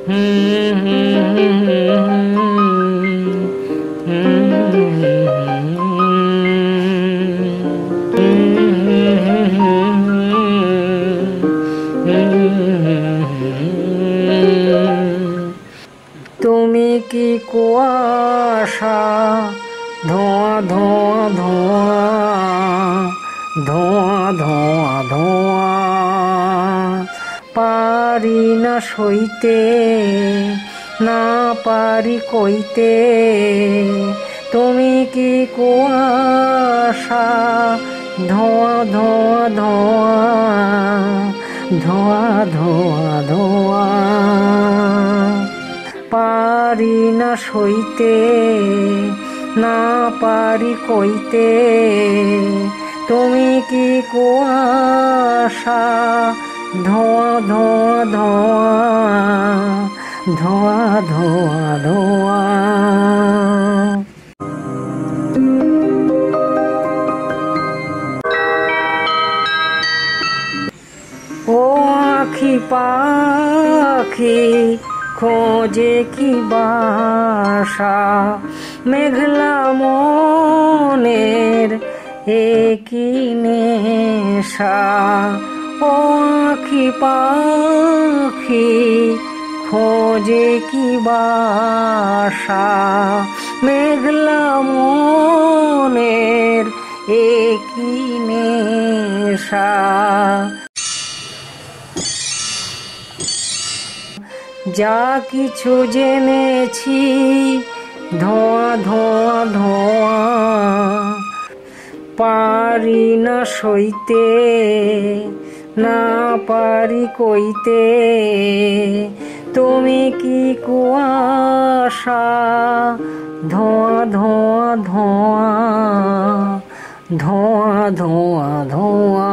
তুমি কি কুয়াশা, ধোঁয়া ধোঁয়া ধোঁয়া, ধোঁয়া ধোঁয়া ধোঁয়া, পারি না সইতে, না পারি কইতে। তুমি কি কুয়াশা, ধোঁয়া ধোঁয়া ধোঁয়া, ধোঁয়া ধোঁয়া ধোঁয়া, পারি না সইতে, না পারি কইতে। তুমি কি কুয়াশা, ধোঁয়া ধোঁয়া ধোঁয়া, ধোঁয়া ধোঁয়া ধোঁয়া। ও আঁখি পাখি খোঁজে কি বাসা, মেঘলা মনের একই নেশা। ও আঁখি পাখি খোঁজে কি বাসা, মেঘলা মনের একই নেশা। যা কিছু জেনেছি ধোঁয়া ধোঁয়া ধোঁয়া, পারি না সইতে, না পারি কইতে। তুমি কি কুয়াশা, ধোঁয়া ধোঁয়া ধোঁয়া, ধোঁয়া ধোঁয়া ধোঁয়া।